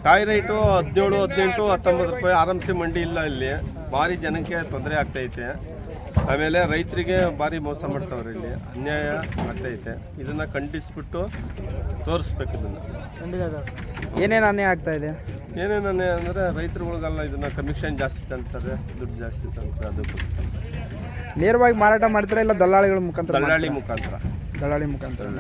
ಕಾಯಿ ರೇಟು 17, 18, 19 ರೂಪಾಯಿ ಆರಾಮ್ಸೆ ಮಂಡಿ ಇಲ್ಲ. ಇಲ್ಲಿ ಭಾರಿ ಜನಕ್ಕೆ ತೊಂದರೆ ಆಗ್ತೈತೆ. ಆಮೇಲೆ ರೈತರಿಗೆ ಭಾರಿ ಮೋಸ ಮಾಡ್ತಾವ್ರೆ, ಇಲ್ಲಿ ಅನ್ಯಾಯ ಆಗ್ತೈತೆ. ಇದನ್ನು ಖಂಡಿಸ್ಬಿಟ್ಟು ತೋರಿಸ್ಬೇಕು. ಇದನ್ನು ಏನೇನು ಅನ್ಯಾಯ ಆಗ್ತಾ ಇದೆ? ಏನೇನು ಅನ್ಯಾಯ ಅಂದರೆ ರೈತರುಗಳಿಗೆಲ್ಲ ಇದನ್ನು ಕಮಿಷನ್ ಜಾಸ್ತಿ ತಂತಾರೆ, ದುಡ್ಡು ಜಾಸ್ತಿ ತಂತಾರೆ. ಅದಕ್ಕೋಸ್ಕರ ನೇರವಾಗಿ ಮಾರಾಟ ಮಾಡ್ತಾರೆ ಇಲ್ಲ ದಲ್ಲಾಳಿಗಳ ಮುಖಾಂತರ? ದಲ್ಲಾಳಿ ಮುಖಾಂತರ.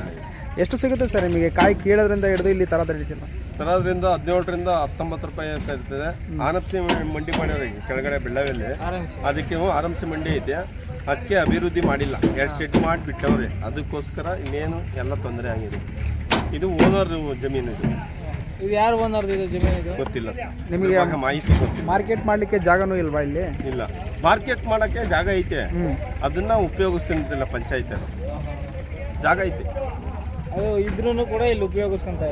ಎಷ್ಟು ಸಿಗುತ್ತೆ ಸರ್ ನಿಮಗೆ ಕಾಯಿ ಕೀಳೋದ್ರಿಂದ ಹಿಡಿದು ಇಲ್ಲಿ ತರೋದ್ರ ರೀತಿಯಲ್ಲ? ತರೋದ್ರಿಂದ 17ರಿಂದ 19 ರೂಪಾಯಿ ಅಂತ ಇರ್ತದೆ. ಆರಂಸಿ ಮಂಡಿ ಮಾಡ್ಯಾರ ಕೆಳಗಡೆ ಬೆಳ್ಳವೆಲ್ಲಿ, ಅದಕ್ಕೆ ಆರಂಸಿ ಮಂಡಿ ಐತೆ. ಅದಕ್ಕೆ ಅಭಿವೃದ್ಧಿ ಮಾಡಿಲ್ಲ, 2 ಶೆಡ್ ಮಾಡಿಬಿಟ್ಟವ್ರೆ. ಅದಕ್ಕೋಸ್ಕರ ಇನ್ನೇನು ಎಲ್ಲ ತೊಂದರೆ ಆಗಿದೆ. ಇದು ಓನರ್ ಜಮೀನು. ಇದು ಯಾರು ಓನರ್ ಇದು ಜಮೀನು? ಗೊತ್ತಿಲ್ಲ ನಿಮಗೆ ಮಾಹಿತಿ ಗೊತ್ತಿಲ್ಲ. ಮಾರ್ಕೆಟ್ ಮಾಡಲಿಕ್ಕೆ ಜಾಗನೂ ಇಲ್ವಾ ಇಲ್ಲಿ? ಇಲ್ಲ, ಮಾರ್ಕೆಟ್ ಮಾಡೋಕ್ಕೆ ಜಾಗ ಐತೆ, ಅದನ್ನು ಉಪಯೋಗಿಸ್ತಿಲ್ಲ. ಪಂಚಾಯತ್ ಜಾಗ ಐತೆ, ಅದು ಇದ್ರೂ ಕೂಡ ಇಲ್ಲಿ ಉಪಯೋಗಿಸ್ಕೊಂತ